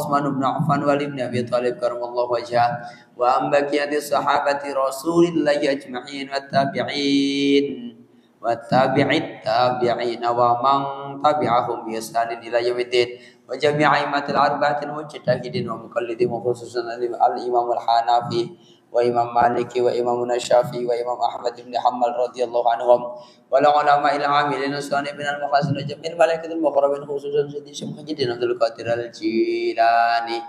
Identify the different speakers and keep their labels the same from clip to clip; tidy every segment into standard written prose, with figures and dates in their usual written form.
Speaker 1: Utsman bin Affan wa Ali bin Abi Thalib karamallahu wajhah wa an baqiyati sahabati Rasulillah ajma'in wa tabi'in wa tabi'it tabi'in wa man tabi'ahum bi ihsanin ila yaumiddin wa jami'i aimatil arba'atil mujtahidin wa muqallidin wa khususan al-Imam al-Hanafi wa Imam Maliki wa Imam Syafi'i wa Imam Ahmad bin Hanbal radhiyallahu anhum wal ulama il amilin sunni bin al-maqasid wa jami'il malaikatil muqarrabin khususan Sayyidi Syekh Muhyiddin Abdul Qadir al-Jilani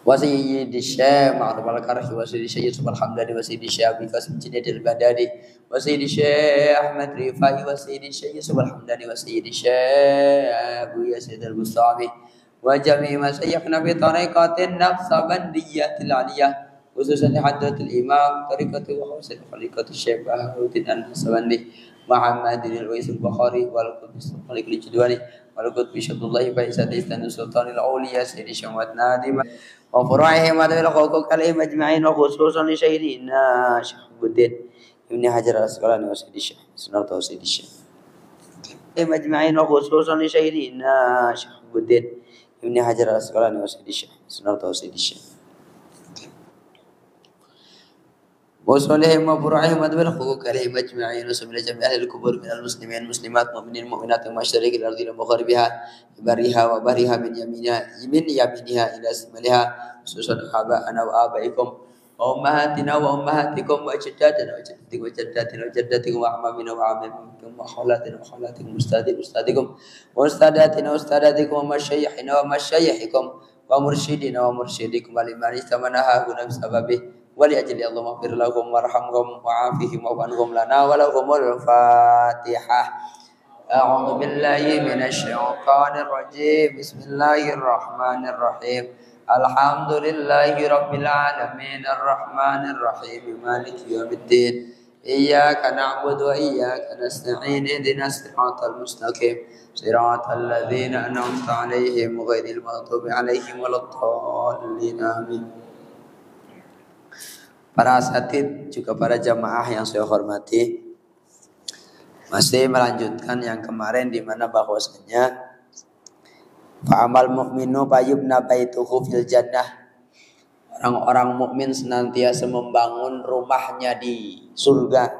Speaker 1: wa Sayyidi Syekh Ma'ruf al-Karhi wa Sayyidi Syekh Yusuf al-Hamdani wa Sayyidi Syekh Abi Qasim Junaid al-Baghdadi wa Sayyidi Syekh Ahmad Rifai wa Sayyidi Syekh Yusuf al-Hamdani wa Sayyidi Syekh Abu Yazid al-Bustami wa jami'i masyayikhna bi tariqatin naqsabandiyyatil aliyah khususan hadratul imam tariqatul wahasil tariqatul syekh Baharuddin al-Sabandi Muhammadin al-Wais al-Bukhari wal qudus malik al-Jidwani wal qudus Syabdullah Faisal Istan Sultan al-Awliya Sayyidi Syamwat Nadim wa furu'ihim wa al-huquq alaihim ajma'in wa khususan li Sayyidina Syahbuddin Ibn Hajar al-Asqalani wa Sayyidi Syekh Sunarto Sayyidi Syekh ajma'in wa khususan li Sayyidina Syahbuddin Ibn Hajar al-Asqalani wa Sayyidi Syekh Sunarto Sayyidi Syekh وصلهم وفرعهم ودبر حقوق عليهم اجمعين وسبيل جميع اهل الكبر من المسلمين المسلمات مؤمنين المؤمنات ومشارق الارض ومغربها برها وبرها من يمينها الى شمالها خصوصا اباءنا وابائكم وامهاتنا وامهاتكم واجدادنا وجداتكم وجداتنا وجداتكم واعمامنا واعمامكم وخالاتنا وخالاتكم واستاذكم واستاذاتنا واستاذاتكم ومشايخنا ومشايخكم ومرشدنا ومرشدكم ولمن استمنها هنا بسببه ولأجل اللهم اغفر لهم وارحمهم وعافهم وعنهم لنا ولهم الفاتحة أعوذ بالله من الشيطان الرجيم بسم الله الرحمن الرحيم الحمد لله رب العالمين الرحمن الرحيم مالك يوم الدين إياك نعبد وإياك نستعين اهدنا الصراط المستقيم صراط الذين أنعمت عليهم غير المغضوب عليهم ولا الضالين آمين. Para asatid juga para jamaah yang saya hormati, masih melanjutkan yang kemarin di mana bahwasanya fa'amal mu'minu fayubna baituhu fil jannah. Orang-orang mukmin senantiasa membangun rumahnya di surga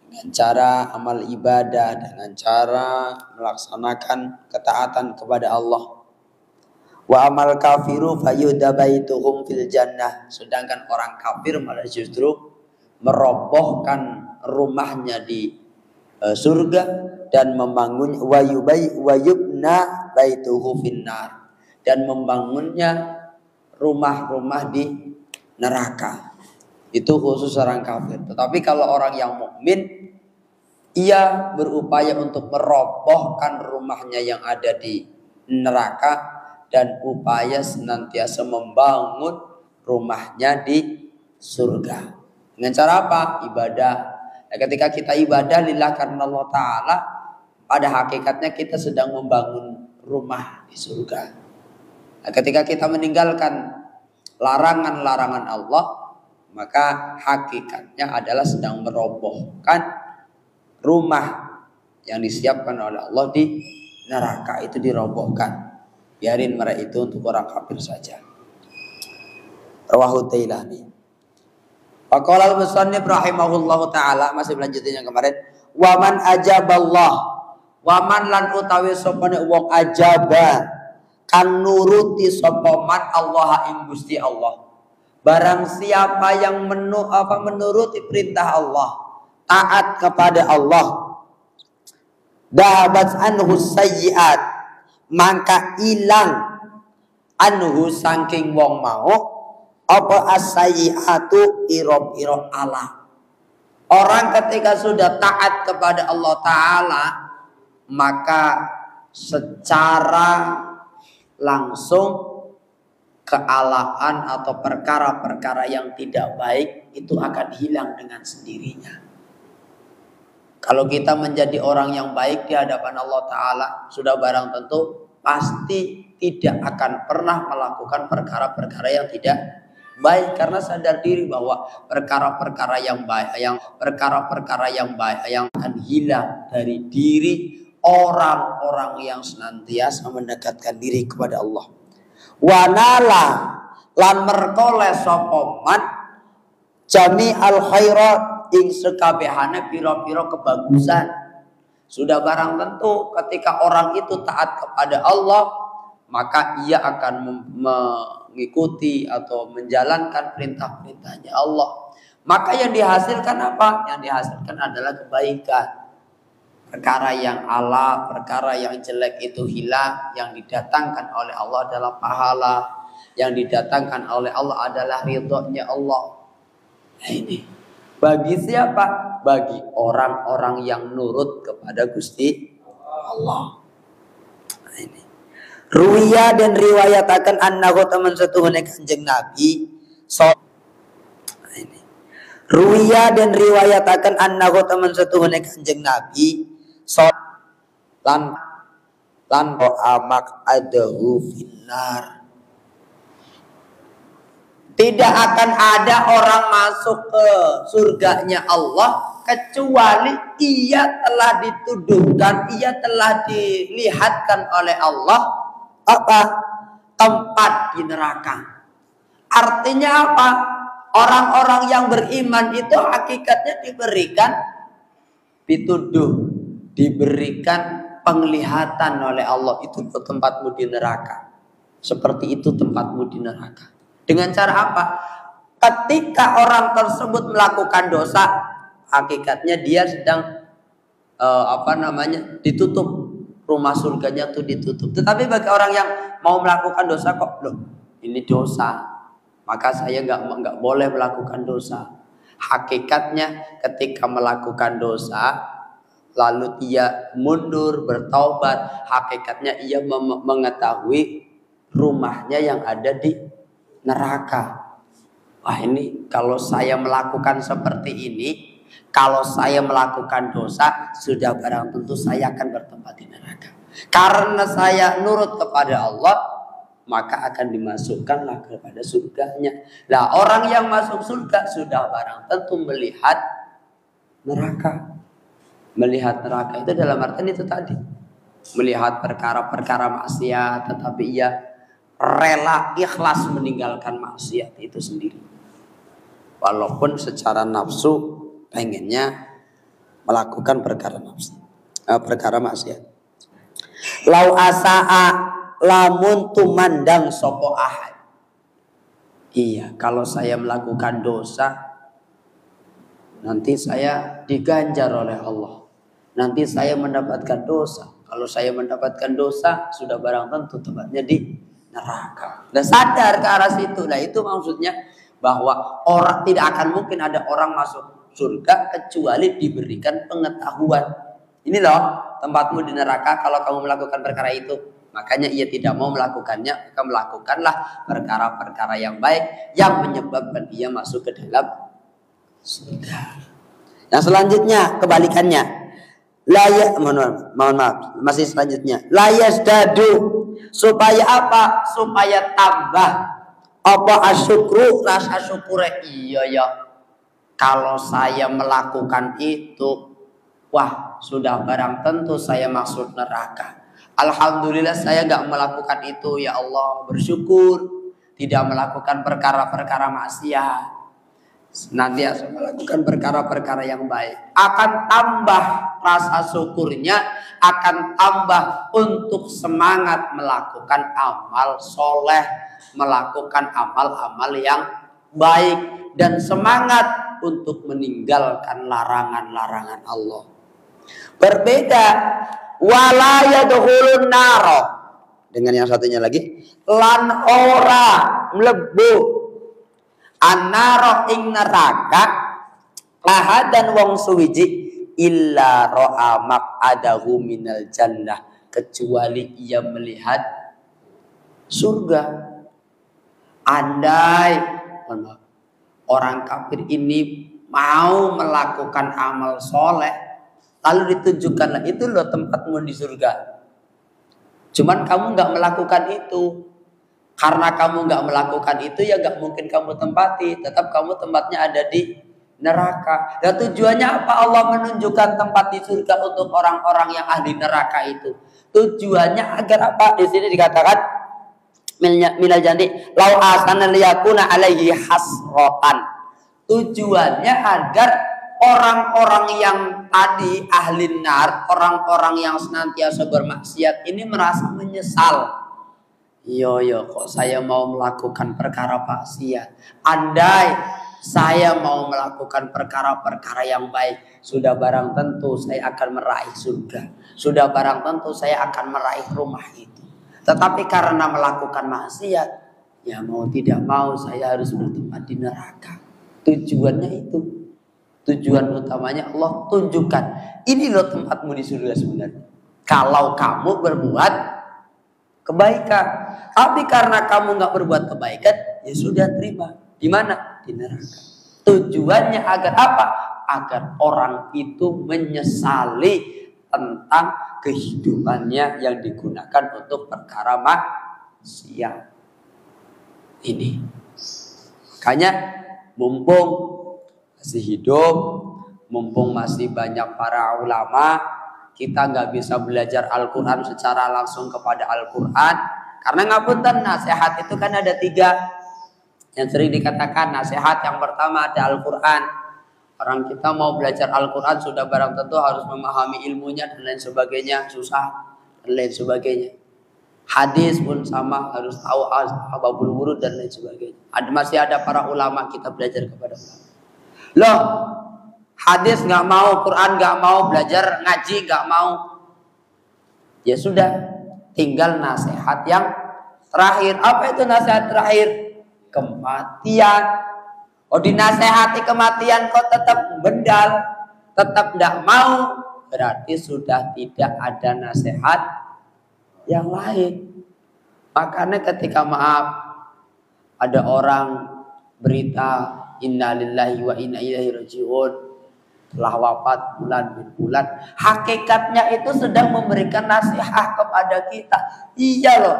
Speaker 1: dengan cara amal ibadah, dengan cara melaksanakan ketaatan kepada Allah. Wa amal kafiru fayudabaituhum fil jannah. Sedangkan orang kafir malah justru merobohkan rumahnya di surga dan membangun wayubna baituhu finnar, dan membangunnya rumah-rumah di neraka. Itu khusus orang kafir. Tetapi kalau orang yang mukmin, ia berupaya untuk merobohkan rumahnya yang ada di neraka dan upaya senantiasa membangun rumahnya di surga. Dengan cara apa? Ibadah. Nah, ketika kita ibadah lillah karena Allah Ta'ala, pada hakikatnya kita sedang membangun rumah di surga. Nah, ketika kita meninggalkan larangan-larangan Allah, maka hakikatnya adalah sedang merobohkan rumah yang disiapkan oleh Allah di neraka. Itu dirobohkan. Biarin mereka itu untuk orang kafir saja. Rawahu Tailani. Faqala al-musannif rahimahullahu taala, masih melanjutin yang kemarin, wa man ajaballah, wa man lan utawi sopane wong ajaba kan nuruti sapa man Allah ing Gusti Allah. Barang siapa yang menuruti perintah Allah, taat kepada Allah, dahabat anhu sayyiat, maka ilang anhu saking wong mau apa as-sayyi'atu ira-ira ala. Orang ketika sudah taat kepada Allah Ta'ala, maka secara langsung kealaan atau perkara-perkara yang tidak baik itu akan hilang dengan sendirinya. Kalau kita menjadi orang yang baik di hadapan Allah Ta'ala, sudah barang tentu pasti tidak akan pernah melakukan perkara-perkara yang tidak baik, karena sadar diri bahwa perkara-perkara yang baik yang akan hilang dari diri orang-orang yang senantiasa mendekatkan diri kepada Allah. Wanala lan merkoleh sapa man jami al khairat ing sekabehane pira-pira kebagusan. Sudah barang tentu ketika orang itu taat kepada Allah, maka ia akan mengikuti atau menjalankan perintah-perintahnya Allah. Maka yang dihasilkan apa? Yang dihasilkan adalah kebaikan. Perkara yang ala, perkara yang jelek itu hilang. Yang didatangkan oleh Allah adalah pahala. Yang didatangkan oleh Allah adalah ridhonya Allah. Nah ini bagi siapa? Bagi orang-orang yang nurut kepada Gusti Allah. Nah ini ruwiya dan riwayatakan annahu teman setuhune Kanjeng Nabi. Nah ini ruwiya dan riwayatakan annahu teman setuhune Kanjeng Nabi. Lan amak adahu finnar. Tidak akan ada orang masuk ke surganya Allah kecuali ia telah dituduhkan, ia telah dilihatkan oleh Allah apa? Tempat di neraka. Artinya apa? Orang-orang yang beriman itu hakikatnya diberikan dituduh, diberikan penglihatan oleh Allah, itu tempatmu di neraka. Seperti itu tempatmu di neraka. Dengan cara apa? Ketika orang tersebut melakukan dosa, hakikatnya dia sedang ditutup, rumah surganya tuh ditutup. Tetapi bagi orang yang mau melakukan dosa kok, loh, ini dosa, maka saya nggak boleh melakukan dosa. Hakikatnya ketika melakukan dosa, lalu dia mundur bertaubat, hakikatnya ia mengetahui rumahnya yang ada di neraka. Wah ini kalau saya melakukan seperti ini, kalau saya melakukan dosa, sudah barang tentu saya akan bertempat di neraka. Karena saya nurut kepada Allah, maka akan dimasukkanlah kepada surganya. Nah orang yang masuk surga sudah barang tentu melihat neraka. Melihat neraka itu dalam artian itu tadi, melihat perkara-perkara maksiat, tetapi ia rela ikhlas meninggalkan maksiat itu sendiri. Walaupun secara nafsu pengennya melakukan perkara maksiat. Lau asaa lamun tumandang sopo ahad. Iya, kalau saya melakukan dosa, nanti saya diganjar oleh Allah. Nanti saya mendapatkan dosa. Kalau saya mendapatkan dosa, sudah barang tentu tempatnya di neraka. Dan sadar ke arah situ. Nah itu maksudnya bahwa orang tidak akan mungkin ada orang masuk surga kecuali diberikan pengetahuan. Ini loh tempatmu di neraka kalau kamu melakukan perkara itu. Makanya ia tidak mau melakukannya, maka melakukanlah perkara-perkara yang baik yang menyebabkan ia masuk ke dalam surga. Yang selanjutnya kebalikannya. Mohon maaf, masih selanjutnya. Layas dadu, supaya apa? Supaya tambah apa asyukru, rasa syukur. Iya ya. Kalau saya melakukan itu, wah sudah barang tentu saya masuk neraka. Alhamdulillah saya gak melakukan itu, ya Allah, bersyukur tidak melakukan perkara-perkara maksiat. Nanti akan melakukan perkara-perkara yang baik. Akan tambah rasa syukurnya, akan tambah untuk semangat melakukan amal soleh, melakukan amal-amal yang baik, dan semangat untuk meninggalkan larangan-larangan Allah. Berbeda wala yadkhulun naro, dengan yang satunya lagi, lan ora mlebu annaro ing neraka ahad dan wong suwiji illa ro'a maq'adahu minal jannah, kecuali ia melihat surga. Andai orang kafir ini mau melakukan amal soleh, lalu ditunjukkanlah itu loh tempatmu di surga, cuman kamu gak melakukan itu. Karena kamu gak melakukan itu, ya gak mungkin kamu tempati. Tetap kamu tempatnya ada di neraka. Dan tujuannya apa Allah menunjukkan tempat di surga untuk orang-orang yang ahli neraka itu? Tujuannya agar apa? Di sini dikatakan minal jandi lau asana liyakuna alaihi hasratan. Tujuannya agar orang-orang yang tadi ahli nar, orang-orang yang senantiasa bermaksiat ini merasa menyesal. Yo kok saya mau melakukan perkara maksiat. Andai saya mau melakukan perkara-perkara yang baik, sudah barang tentu saya akan meraih surga. Sudah barang tentu saya akan meraih rumah itu. Tetapi karena melakukan maksiat, ya mau tidak mau saya harus bertempat di neraka. Tujuannya itu. Tujuan utamanya Allah tunjukkan. Ini loh tempatmu di surga sebenarnya. Kalau kamu berbuat kebaikan. Tapi karena kamu nggak berbuat kebaikan, ya sudah terima. Di mana? Di neraka. Tujuannya agar apa? Agar orang itu menyesali tentang kehidupannya yang digunakan untuk perkara maksiat. Ini. Makanya mumpung masih hidup, mumpung masih banyak para ulama, kita nggak bisa belajar Al-Quran secara langsung kepada Al-Quran. Karena ngapunten, nasihat itu kan ada 3 yang sering dikatakan. Nasihat yang pertama ada Al-Quran. Orang kita mau belajar Al-Quran sudah barang tentu harus memahami ilmunya dan lain sebagainya, susah dan lain sebagainya. Hadis pun sama, harus tahu asbabul wurud dan lain sebagainya. Masih ada para ulama, kita belajar kepada ulama. Loh, hadis nggak mau, Quran nggak mau, belajar ngaji nggak mau. Ya sudah, tinggal nasihat yang terakhir. Apa itu nasihat terakhir? Kematian. Oh, dinasehati kematian kok tetap bendal, tetap tidak mau, berarti sudah tidak ada nasihat yang lain. Makanya ketika maaf ada orang berita innalillahi wa inna ilaihi rajiun, telah wafat bulan, hakikatnya itu sedang memberikan nasihat kepada kita. Iya loh,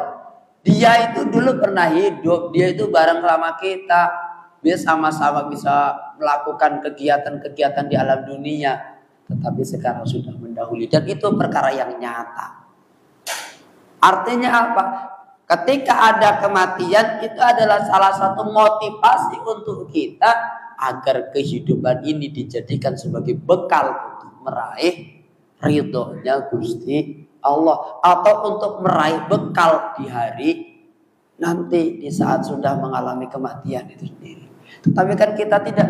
Speaker 1: dia itu dulu pernah hidup, dia itu bareng sama kita, dia sama-sama bisa melakukan kegiatan-kegiatan di alam dunia, tetapi sekarang sudah mendahului, dan itu perkara yang nyata. Artinya apa? Ketika ada kematian, itu adalah salah satu motivasi untuk kita agar kehidupan ini dijadikan sebagai bekal untuk meraih ridhonya Gusti Allah, atau untuk meraih bekal di hari nanti di saat sudah mengalami kematian itu sendiri. Tetapi kan kita tidak,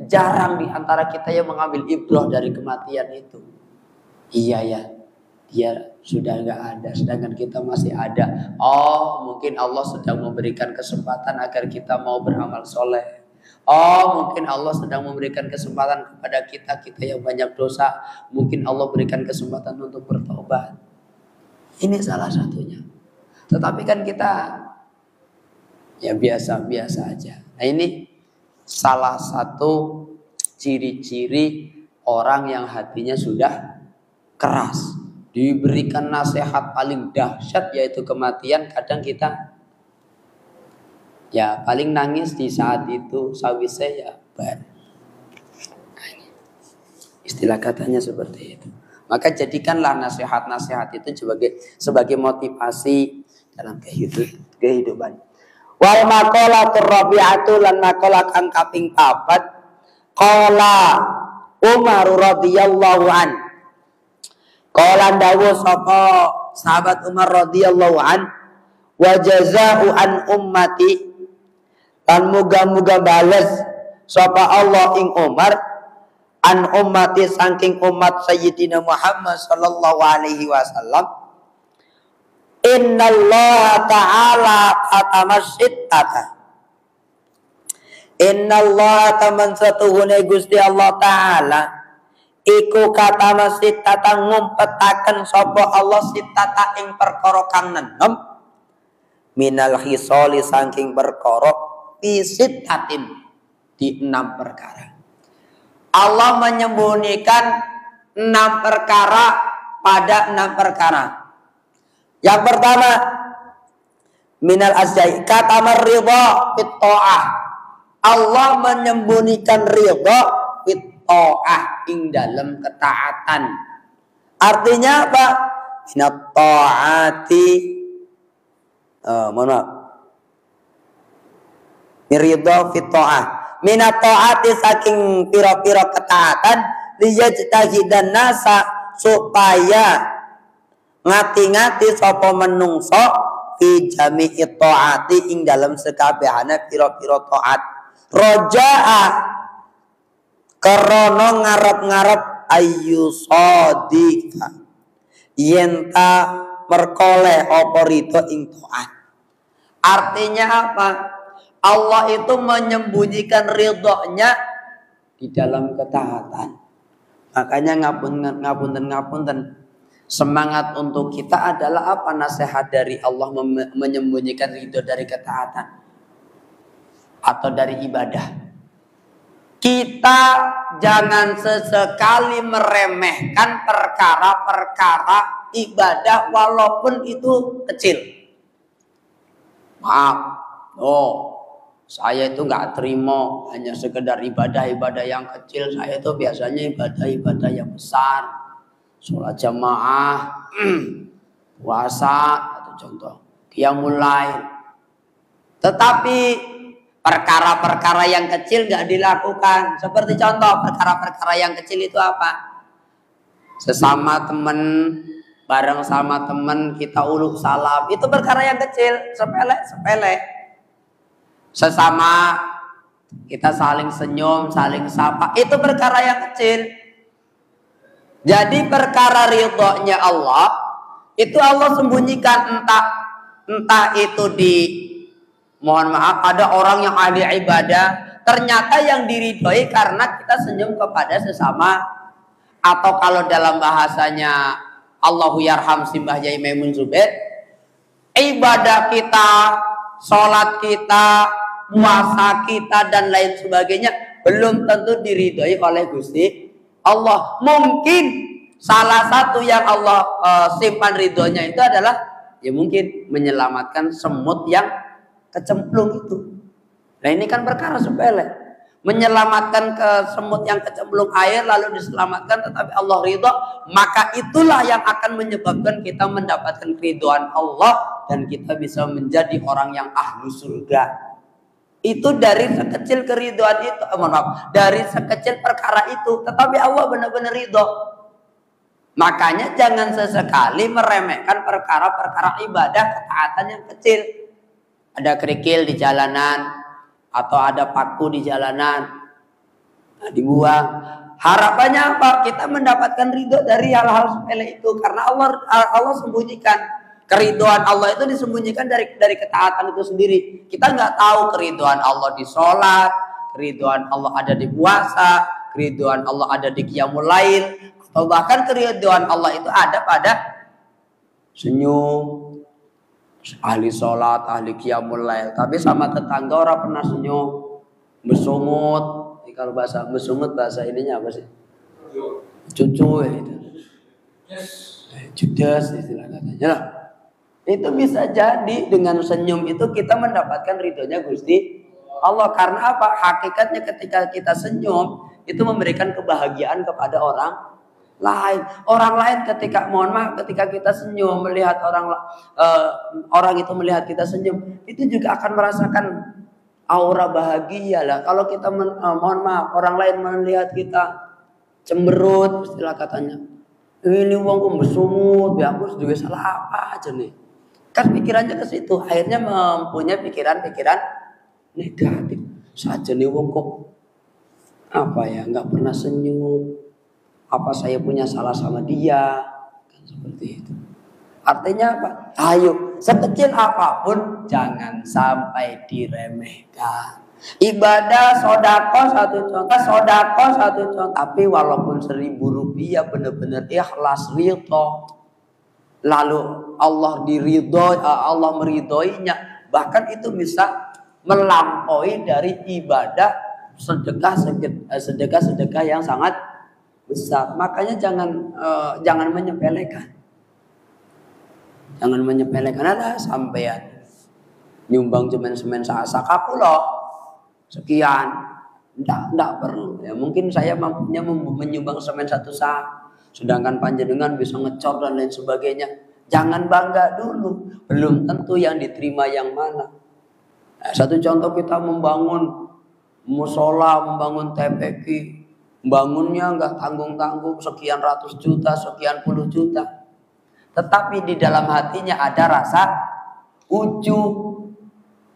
Speaker 1: jarang di antara kita yang mengambil ibrah dari kematian itu. Iya ya, dia sudah nggak ada, sedangkan kita masih ada. Oh, mungkin Allah sedang memberikan kesempatan agar kita mau beramal soleh. Oh, mungkin Allah sedang memberikan kesempatan kepada kita yang banyak dosa. Mungkin Allah berikan kesempatan untuk bertobat. Ini salah satunya. Tetapi kan kita ya biasa-biasa aja. Nah, ini salah satu ciri-ciri orang yang hatinya sudah keras. Diberikan nasihat paling dahsyat yaitu kematian, kadang kita ya paling nangis di saat itu, sawise ya bar. Istilah katanya seperti itu. Maka jadikanlah nasihat-nasihat itu sebagai motivasi dalam kehidupan. Wal maqalatur rabi'atu lan maqalah kang kaping 4, qala Umar radhiyallahu an. Qala dawuh sapa sahabat Umar radhiyallahu an, wa jazaa'u an ummati, lan muga-muga bales sapa Allah ing Umar an ummati saking umat Sayyidina Muhammad sallallahu alaihi wasallam. Innallaha ta'ala qatamasyitata. Innallaha taman satuhune Gusti Allah taala iku qatamasyitata ngumpetaken sapa Allah sitata ing perkara kang nenem minal khisali saking perkara pisitatin di 6 perkara. Allah menyembunyikan 6 perkara pada 6 perkara. Yang pertama, minal asjai katamar ridha fit ta'ah. Allah menyembunyikan ridha fit ta'ah ing dalam ketaatan. Artinya apa? Minat ta'ati mohon maaf. Ridho fit ta'ah. Minat ta'ati saking pira-pira ketaatan liyajtahidan nasa supaya ngati-ngati sapa menungso fi jami'i ta'ati ing dalam sekabehane pira-pira taat. Roja'a karena ngarep-ngarep ayu sodika yenta merkoleh apa ridho ing taat. Artinya apa? Allah itu menyembunyikan ridhonya di dalam ketaatan. Makanya ngapunten semangat untuk kita adalah apa? Nasihat dari Allah menyembunyikan ridho dari ketaatan atau dari ibadah. Kita jangan sesekali meremehkan perkara-perkara ibadah walaupun itu kecil. Maaf, saya itu nggak terima hanya sekedar ibadah-ibadah yang kecil. Saya itu biasanya ibadah-ibadah yang besar, sholat jamaah, puasa, atau contoh qiyamul lail. Tetapi perkara-perkara yang kecil nggak dilakukan. Seperti contoh perkara-perkara yang kecil itu apa? Sesama teman, bareng sama teman kita uluk salam, itu perkara yang kecil, sepele. Sesama kita saling senyum, saling sapa, itu perkara yang kecil. Jadi perkara ridhonya Allah itu Allah sembunyikan, entah itu di, mohon maaf, ada orang yang ahli ibadah ternyata yang diridhoi karena kita senyum kepada sesama, atau kalau dalam bahasanya Allahu yarham Simbah Yai Maimun Zubair, ibadah kita, sholat kita, puasa kita dan lain sebagainya belum tentu diridhoi oleh Gusti Allah. Mungkin salah satu yang Allah simpan ridhonya itu adalah ya mungkin menyelamatkan semut yang kecemplung itu. Nah ini kan perkara sepele. Menyelamatkan ke semut yang kecemplung air lalu diselamatkan, tetapi Allah ridho, maka itulah yang akan menyebabkan kita mendapatkan keridhaan Allah dan kita bisa menjadi orang yang ahlu surga. Itu dari sekecil keridhaan itu, dari sekecil perkara itu, tetapi Allah benar-benar ridho. Makanya jangan sesekali meremehkan perkara-perkara ibadah ketaatan yang kecil. Ada kerikil di jalanan atau ada paku di jalanan, dibuang. Harapannya apa? Kita mendapatkan ridho dari hal-hal sepele itu, karena Allah sembunyikan. Keridhaan Allah itu disembunyikan dari ketaatan itu sendiri. Kita nggak tahu keridhaan Allah di sholat, keridhaan Allah ada di puasa, keridhaan Allah ada di qiyamul lail, atau bahkan keridhaan Allah itu ada pada senyum. Ahli sholat, ahli qiyamul lail, tapi sama tetangga orang pernah senyum, besungut. Kalau bahasa besungut, bahasa ininya apa sih? Cucu itu. Judes istilah katanya. Itu bisa jadi dengan senyum itu kita mendapatkan ridhonya Gusti Allah. Karena apa? Hakikatnya ketika kita senyum itu memberikan kebahagiaan kepada orang lain. Orang lain ketika, mohon maaf, ketika kita senyum melihat orang itu melihat kita senyum, itu juga akan merasakan aura bahagia lah. Kalau kita mohon maaf, orang lain melihat kita cemberut, istilah katanya, ini wong kok besungut, ya aku juga salah apa aja nih. Kan pikirannya ke situ, akhirnya mempunyai pikiran-pikiran negatif. Saja nih wong kok apa ya, nggak pernah senyum. Apa saya punya salah sama dia? Kan seperti itu. Artinya apa? Ayo, sekecil apapun jangan sampai diremehkan. Ibadah sodako satu contoh, tapi walaupun 1.000 rupiah benar-benar ikhlas ridho, lalu Allah meridhoinya, bahkan itu bisa melampaui dari ibadah sedekah yang sangat besar. Makanya jangan menyepelekan. Jangan menyepelekan. Ada sampean nyumbang cuman semen sak loh sekian. Enggak perlu. Ya, mungkin saya mampunya menyumbang semen 1 sak. Sedangkan panjenengan bisa ngecor dan lain sebagainya. Jangan bangga dulu. Belum tentu yang diterima yang mana. Nah, satu contoh kita membangun musola, membangun TPQ, bangunnya nggak tanggung-tanggung sekian ratus juta, sekian puluh juta. Tetapi di dalam hatinya ada rasa ujub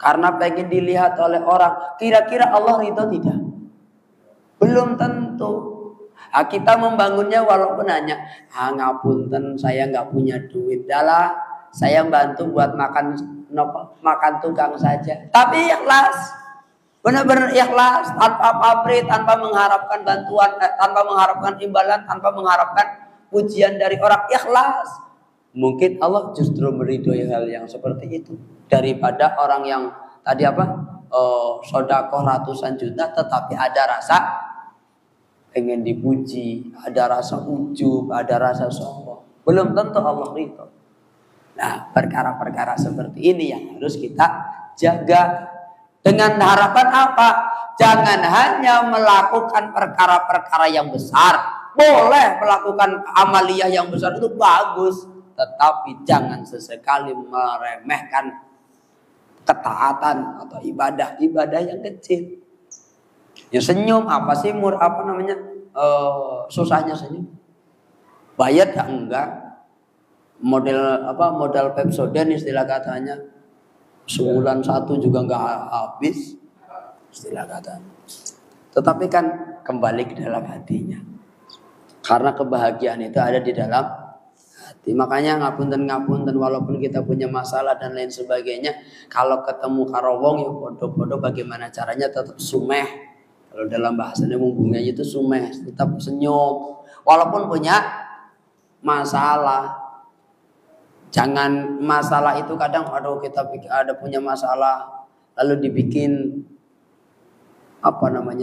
Speaker 1: karena pengen dilihat oleh orang. Kira-kira Allah ridho tidak? Belum tentu. Nah, kita membangunnya walaupun hanya ngapunten saya nggak punya duit, dalah saya bantu buat makan tukang saja. Tapi ikhlas, benar-benar ikhlas, tanpa pamrih, tanpa mengharapkan bantuan, tanpa mengharapkan imbalan, tanpa mengharapkan pujian dari orang, ikhlas. Mungkin Allah justru meridhoi hal yang seperti itu daripada orang yang tadi sedekah ratusan juta tetapi ada rasa pengen dipuji, ada rasa ujub, ada rasa sombong. Belum tentu Allah ridho. Nah, perkara-perkara seperti ini yang harus kita jaga. Dengan harapan apa? Jangan hanya melakukan perkara-perkara yang besar. Boleh melakukan amaliyah yang besar, itu bagus. Tetapi jangan sesekali meremehkan ketaatan atau ibadah-ibadah yang kecil. Ya senyum apa sih susahnya senyum? Bayar ya enggak. Modal Pepsodent istilah katanya. Sebulan satu juga enggak habis istilah katanya. Tetapi kan kembali ke dalam hatinya. Karena kebahagiaan itu ada di dalam hati. Makanya ngapunten walaupun kita punya masalah dan lain sebagainya, kalau ketemu karo wong ya podo-podo bagaimana caranya tetap sumeh. Kalau dalam bahasanya bumbunya itu sumeh, tetap senyum. Walaupun punya masalah. Jangan masalah itu kadang kita ada punya masalah lalu dibikin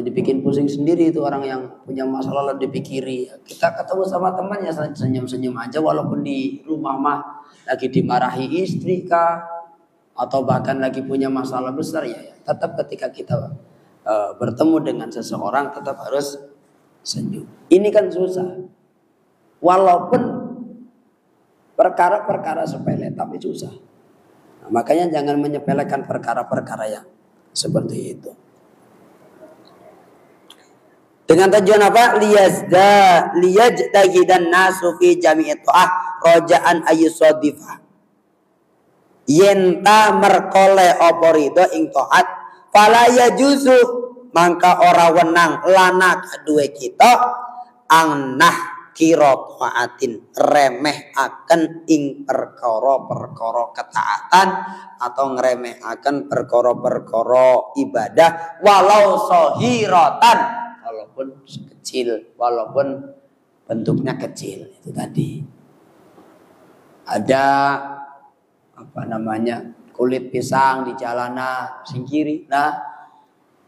Speaker 1: dibikin pusing sendiri itu orang yang punya masalah lalu dipikiri. Kita ketemu sama teman ya senyum-senyum aja walaupun di rumah mah lagi dimarahi istri kah atau bahkan lagi punya masalah besar ya. Tetap ketika kita bertemu dengan seseorang tetap harus senyum. Ini kan susah. Walaupun perkara-perkara sepele tapi susah. Nah, makanya jangan menyepelekan perkara-perkara yang seperti itu. Dengan tujuan apa? Liyajtahidan nasu fi jami'i ta'ah roja'an ayyusadifa. Yenta merkole oporido ing ta'at fala yajuzu mangka ora wenang lana kadue kita angnah kira taatin remeh akan ing perkara-perkara ketaatan atau ngremeh akan perkara-perkara ibadah walau sohiratan walaupun kecil, walaupun bentuknya kecil. Itu tadi ada kulit pisang di jalanan singkiri. Nah,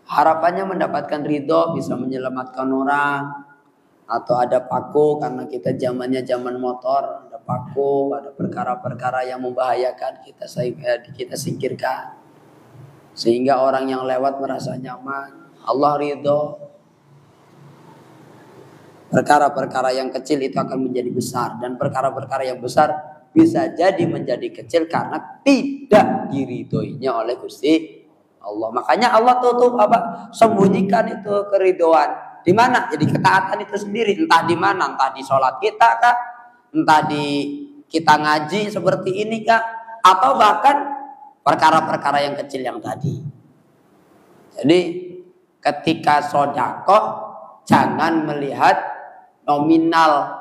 Speaker 1: harapannya mendapatkan ridho bisa menyelamatkan orang. Atau ada paku karena kita zamannya zaman motor, ada paku, ada perkara-perkara yang membahayakan kita singkirkan sehingga orang yang lewat merasa nyaman. Allah ridho. Perkara-perkara yang kecil itu akan menjadi besar dan perkara-perkara yang besar bisa jadi menjadi kecil karena tidak diridhoinya oleh Gusti Allah. Makanya Allah tutup sembunyikan itu keridhoan. Di mana? Jadi ketaatan itu sendiri, entah di mana, entah di sholat kita kah, entah di kita ngaji seperti ini kah, atau bahkan perkara-perkara yang kecil yang tadi. Jadi ketika sedekah jangan melihat nominal.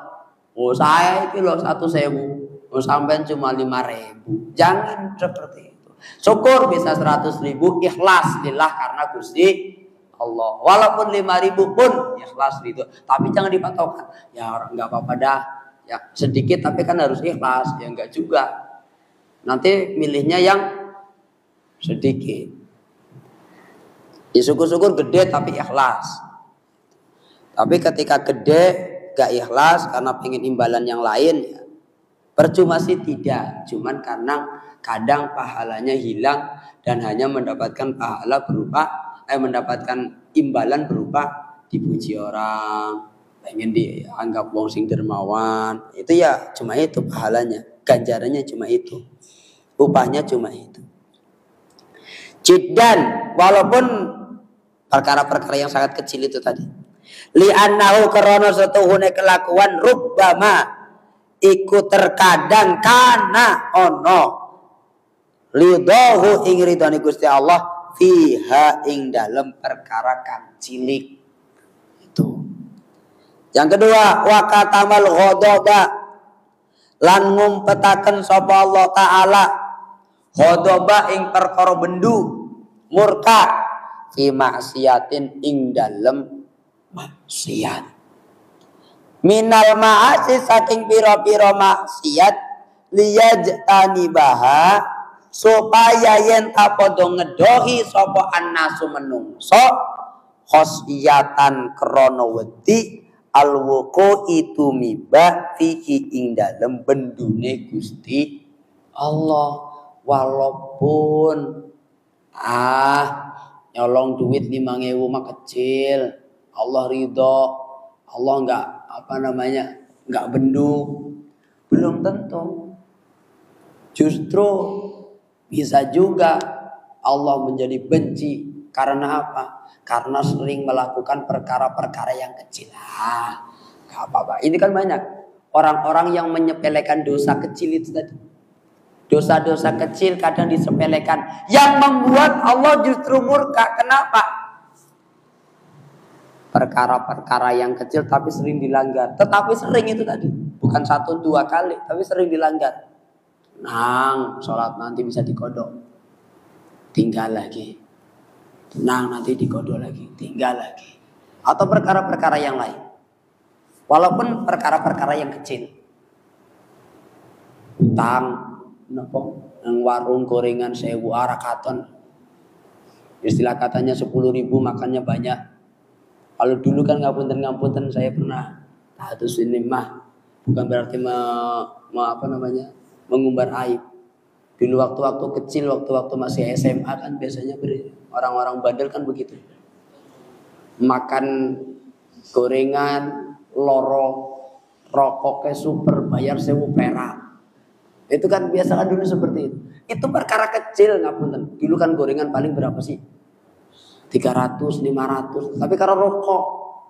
Speaker 1: Oh saya itu loh 1.000, oh sampai cuma 5.000. Jangan seperti itu. Syukur bisa 100.000, ikhlas lillah karena Gusti Allah. Walaupun 5.000 pun ikhlas gitu. Tapi jangan dipatokkan. Ya enggak apa-apa dah. Ya sedikit tapi kan harus ikhlas. Ya enggak juga. Nanti milihnya yang sedikit. Ya syukur-syukur gede tapi ikhlas. Tapi ketika gede gak ikhlas karena pengen imbalan yang lain ya percuma sih tidak. Cuman karena kadang pahalanya hilang dan hanya mendapatkan pahala mendapatkan imbalan berupa dipuji orang, pengen dianggap wong sing dermawan. Itu ya cuma itu pahalanya, ganjarannya cuma itu, upahnya cuma itu. Jiddan, walaupun perkara-perkara yang sangat kecil itu tadi. Li'annahu karena setuhune kelakuan rubbama iku terkadang kana ono lidahu ing ridhone Gusti Allah fiha ing dalem perkara kang cilik. Itu. Yang kedua, wa katamal ghadaba lan ngumpetaken sapa Allah taala ghadaba ing perkara bendu murka fi maksiatin ing dalem maksiat. Minal ma'asi saking pira-pira maksiat liyajtanibaha supaya yen ta padha ngedohi sapa annasu menungso khosyatan krana wedi alwuqu itu mibah fihi ing dalem bendune Gusti Allah. Walaupun nyolong duit 5.000 mah kecil, Allah ridho, Allah enggak bendu, belum tentu. Justru bisa juga Allah menjadi benci karena apa? Karena sering melakukan perkara-perkara yang kecil. Gak apa-apa. Ini kan banyak orang-orang yang menyepelekan dosa kecil itu tadi. Dosa-dosa kecil kadang disepelekan, yang membuat Allah justru murka. Kenapa? Perkara-perkara yang kecil tapi sering dilanggar. Tetapi sering itu tadi, bukan 1-2 kali, tapi sering dilanggar. Sholat nanti bisa dikodok, tinggal lagi. Nanti dikodok lagi, tinggal lagi. Atau perkara-perkara yang lain. Walaupun perkara-perkara yang kecil. Utang, yang warung gorengan 1.000 arakaton, istilah katanya 10.000 makannya banyak. Kalau dulu kan ngapunten saya pernah status ini mah bukan berarti mengumbar aib. Dulu waktu-waktu kecil, waktu-waktu masih SMA kan biasanya orang-orang bandel kan begitu, makan gorengan loro rokoknya super bayar 1.000 perak. Itu kan biasa kan dulu seperti itu. Itu perkara kecil, ngapunten. Dulu kan gorengan paling berapa sih? 300, 500. Tapi kalau rokok,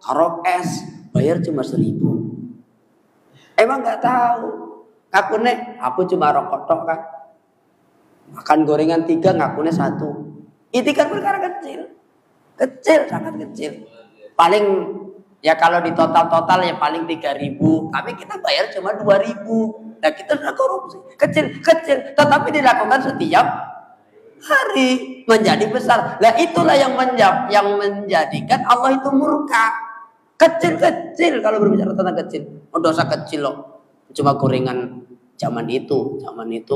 Speaker 1: kalau es, bayar cuma 1.000. Emang nggak tahu. Aku cuma rokok tok kan. Makan gorengan 3, ngakune 1. Itu kan perkara kecil. Kecil, sangat kecil. Paling ya kalau di total ya paling 3.000. Tapi kita bayar cuma 2.000. Nah kita sudah korupsi. Kecil, tetapi dilakukan setiap hari menjadi besar. Nah itulah yang menjadikan Allah itu murka. Kecil kalau berbicara tentang kecil. Dosa kecil loh. Cuma gorengan zaman itu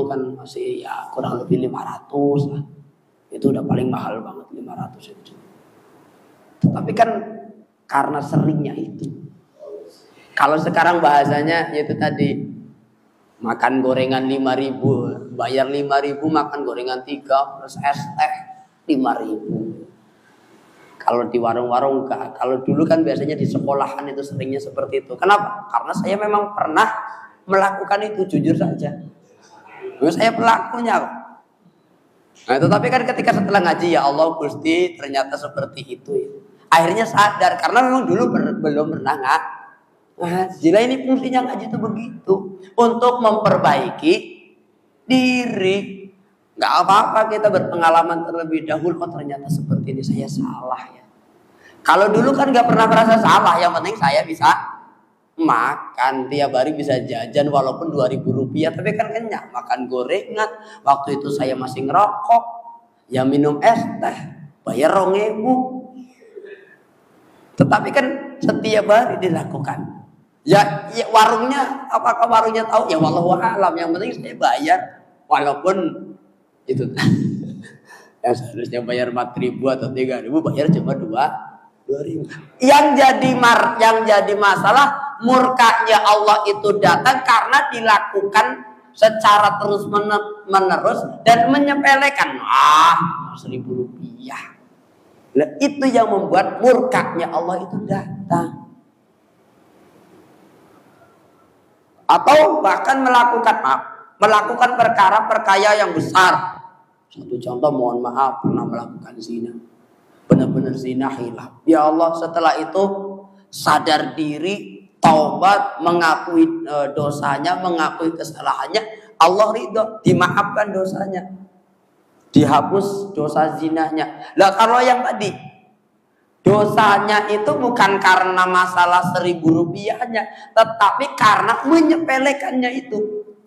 Speaker 1: kan masih ya kurang lebih 500 lah. Itu udah paling mahal banget 500 itu. Tetapi kan karena seringnya itu. Kalau sekarang bahasanya yaitu tadi, makan gorengan 5.000, bayar 5.000, makan gorengan 3 plus es teh 5.000. Kalau di warung-warung enggak. Kalau dulu kan biasanya di sekolahan itu seringnya seperti itu. Kenapa? Karena saya memang pernah melakukan itu, jujur saja. Saya pelakunya. Nah, tetapi kan ketika setelah ngaji, ya Allah Gusti, ternyata seperti itu. Akhirnya sadar karena memang dulu belum pernah Jila ini fungsinya ngaji itu begitu, untuk memperbaiki diri. Nggak apa-apa kita berpengalaman terlebih dahulu. Oh ternyata seperti ini, saya salah ya. Kalau dulu kan nggak pernah merasa salah, yang penting saya bisa makan tiap hari, bisa jajan walaupun 2.000 rupiah, tapi kan kenyang. Makan gorengan, waktu itu saya masih ngerokok, ya minum es teh, bayar 2.000. Tetapi kan setiap hari dilakukan. Ya warungnya, apakah warungnya tahu? Ya wallahu a'lam. Yang penting saya bayar, walaupun itu yang seharusnya bayar 4.000 atau 3.000, bayar cuma 2.000. Yang jadi masalah, murkanya Allah itu datang karena dilakukan secara terus menerus dan menyepelekan. 1.000 rupiah. Nah, itu yang membuat murkanya Allah itu datang. Atau bahkan melakukan perkara-perkara yang besar.
Speaker 2: Satu contoh, mohon maaf, pernah melakukan zina. Benar-benar zina, hilaf. Ya Allah, setelah itu sadar diri, taubat, mengakui dosanya, mengakui kesalahannya. Allah ridho, dimaafkan dosanya, dihapus dosa zinanya. Lah kalau yang tadi, dosanya itu bukan karena masalah 1.000 rupiahnya, tetapi karena menyepelekannya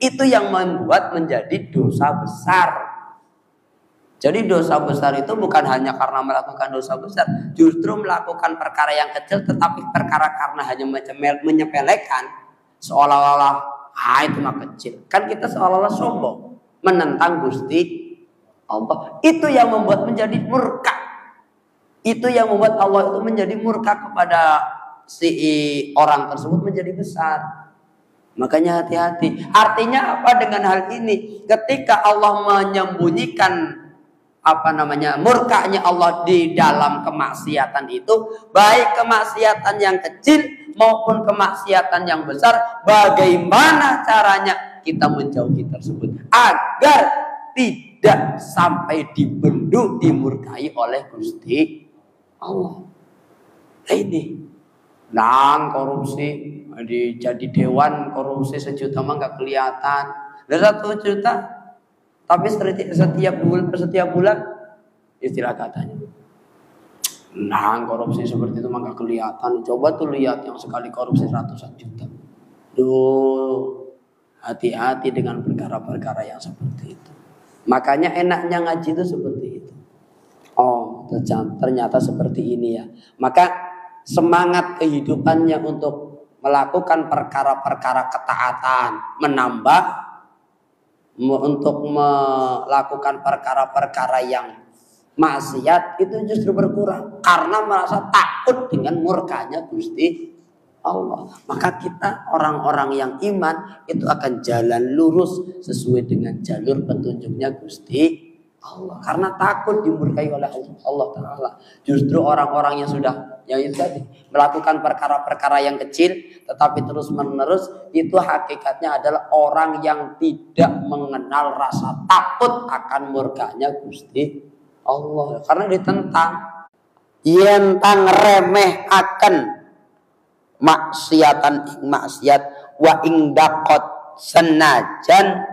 Speaker 2: itu yang membuat menjadi dosa besar. Jadi dosa besar itu bukan hanya karena melakukan dosa besar, justru melakukan perkara yang kecil, tetapi perkara karena hanya menyepelekan, seolah-olah itu mah kecil. Kan kita seolah-olah sombong, menentang Gusti Allah. Itu yang membuat menjadi murka. Itu yang membuat Allah itu menjadi murka kepada si orang tersebut menjadi besar. Makanya hati-hati. Artinya apa dengan hal ini? Ketika Allah menyembunyikan murkanya Allah di dalam kemaksiatan itu, baik kemaksiatan yang kecil maupun kemaksiatan yang besar, bagaimana caranya kita menjauhi tersebut agar tidak sampai dibendung, dimurkai oleh Gusti Allah. Nah ini, korupsi, jadi dewan korupsi 1 juta mah nggak kelihatan, 1 juta. Tapi setiap bulan istilah katanya, korupsi seperti itu mah gak kelihatan. Coba tuh lihat yang sekali korupsi 100-an juta. Hati-hati dengan perkara-perkara yang seperti itu. Makanya enaknya ngaji itu seperti itu. Oh, ternyata seperti ini ya. Maka semangat kehidupannya untuk melakukan perkara-perkara ketaatan menambah, untuk melakukan perkara-perkara yang maksiat itu justru berkurang karena merasa takut dengan murkanya Gusti Allah. Maka kita orang-orang yang iman itu akan jalan lurus sesuai dengan jalur petunjuknya Gusti Allah, karena takut dimurkai oleh Allah Ta'ala. Justru orang-orang yang sudah itu tadi melakukan perkara-perkara yang kecil tetapi terus menerus, itu hakikatnya adalah orang yang tidak mengenal rasa takut akan murkanya Gusti Allah, karena ditentang. Yen tang remeh akan maksiatan maksiat wa ing dakot senajan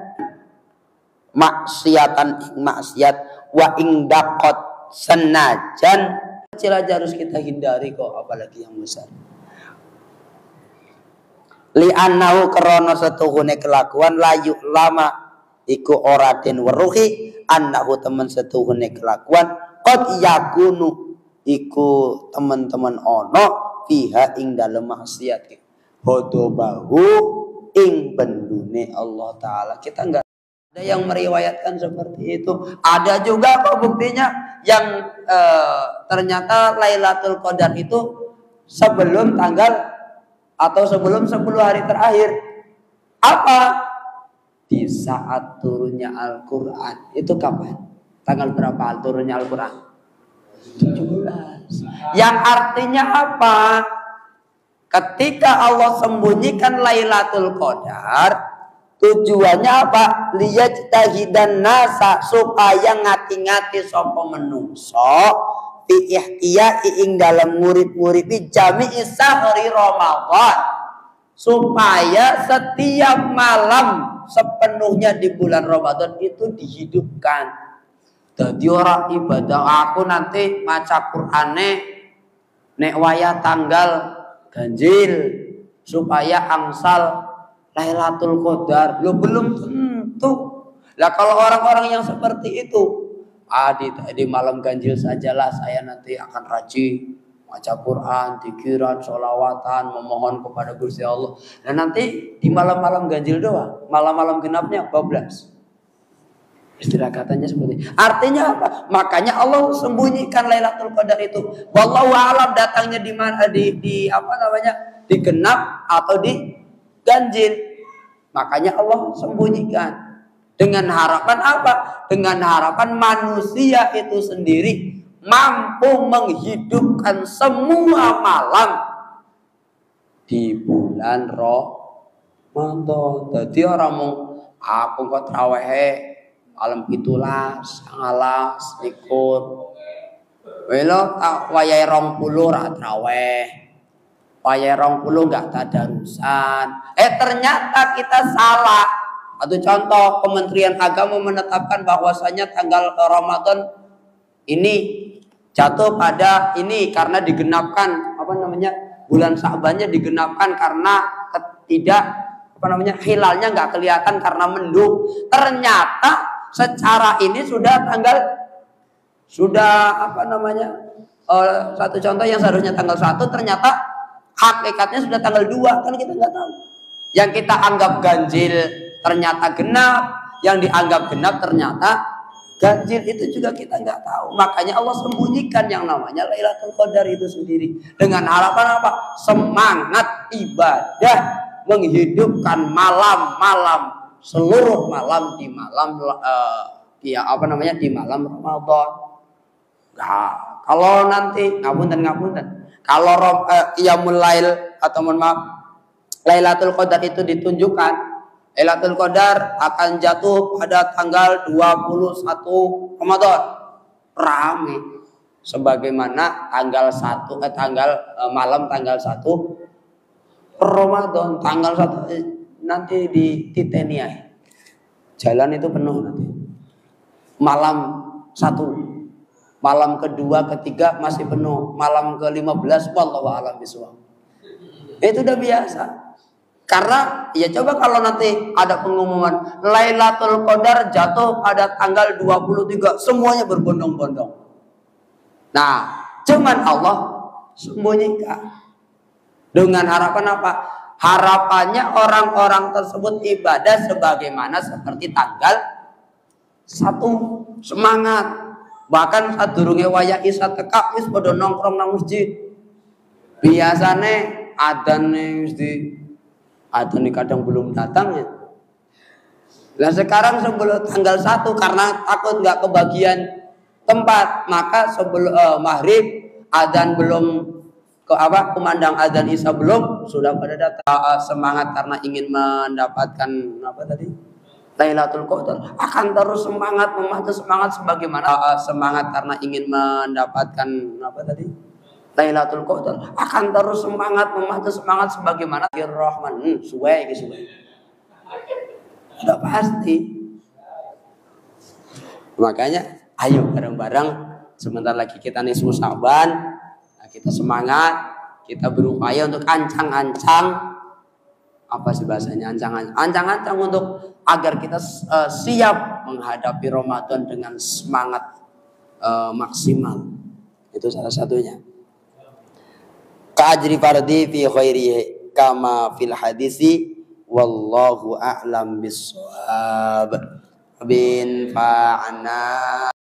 Speaker 2: maksiatan maksiat wa ing dakot senajan kecil aja harus kita hindari kok, apalagi yang besar. Li annahu krana setuhune kelakuan layu lama iku ora den weruhi annahu temen setuhune kelakuan qad yakunu iku teman-teman ono fiha ing dalem maksiat hodobahu ing bendune Allah Ta'ala. Kita enggak ada yang meriwayatkan seperti itu. Ada juga kok buktinya yang ternyata Lailatul Qadar itu sebelum tanggal atau sebelum 10 hari terakhir. Apa? Di saat turunnya Al-Quran. Itu kapan? Tanggal berapa turunnya Al-Quran? 17. Yang artinya apa? Ketika Allah sembunyikan Lailatul Qadar, tujuannya apa? Liyajtahidan nasa, supaya ngati-ngati sapa menungso fi ihtiya'i ing dalam murid-muripi jami'i sahri Ramadan, supaya setiap malam sepenuhnya di bulan Ramadan itu dihidupkan. Jadi orang ibadah aku nanti maca Qur'ane nek waya tanggal ganjil supaya angsal Lailatul Qadar. Lo belum tentu. Lah kalau orang-orang yang seperti itu, di malam ganjil sajalah saya nanti akan rajin baca Quran, dzikiran, sholawatan, memohon kepada Gusti Allah. Dan nanti di malam-malam ganjil doang, malam-malam genapnya bablas. Istilah katanya seperti itu. Artinya apa? Makanya Allah sembunyikan Lailatul Qadar itu. Wallahu a'lam datangnya di mana, di genap atau di ganjil. Makanya Allah sembunyikan. Dengan harapan apa? Dengan harapan manusia itu sendiri mampu menghidupkan semua malam di bulan Ramadan. Jadi orang mau aku kok traweh alam 17, 19, likur. Welo wayahe 20 ra traweh. Wayahe 20 enggak tadarusan. Ternyata kita salah. Atau contoh, Kementerian Agama menetapkan bahwasanya tanggal Ramadan ini jatuh pada ini karena digenapkan bulan Sa'bannya digenapkan karena hilalnya nggak kelihatan karena mendung. Ternyata secara ini satu contoh yang seharusnya tanggal 1 ternyata hakikatnya sudah tanggal 2, kan kita nggak tahu. Yang kita anggap ganjil ternyata genap, yang dianggap genap ternyata ganjil, itu juga kita nggak tahu. Makanya Allah sembunyikan yang namanya Lailatul Qadar itu sendiri dengan harapan apa? Semangat ibadah, menghidupkan malam-malam, seluruh malam di malam di malam Ramadan. Nah, kalau nanti ngapunten kalau qiyamul lail atau Lailatul Qadar itu ditunjukkan, Lailatul Qadar akan jatuh pada tanggal 21 Ramadan. Rame. Sebagaimana malam tanggal 1 Ramadan, tanggal 1 nanti di Titania. Jalan itu penuh nanti. Malam 1, malam kedua, ketiga masih penuh. Malam ke-15 wallahu a'lam bishawab. Itu udah biasa. Karena ya coba kalau nanti ada pengumuman Lailatul Qadar jatuh pada tanggal 23, semuanya berbondong-bondong. Nah, cuman Allah sembunyikan. Dengan harapan apa? Harapannya orang-orang tersebut ibadah sebagaimana seperti tanggal 1, semangat. Bahkan sadurunge wayah isya tekak wis padha nongkrong nang masjid. Biasane adzan kadang belum datang ya. Nah sekarang sebelum tanggal 1 karena takut nggak kebagian tempat, maka sebelum maghrib adzan belum kumandang adzan isya belum, sudah pada datang. Semangat karena ingin mendapatkan Lailatul Qadar, akan terus semangat sebagaimana semangat karena ingin mendapatkan Lailatul Qadar, akan terus semangat sebagaimana Rahman suwe. Sudah pasti. Makanya ayo bareng-bareng, sebentar lagi kita nisfu Sa'ban. Kita semangat, kita berupaya untuk ancang-ancang, apa sih bahasanya, ancang-ancang untuk agar kita siap menghadapi Ramadan dengan semangat maksimal. Itu salah satunya. Ka'ajri fardi fi khairihi kama fil hadisi wallahu a'lam bissawab. Bin fa'ana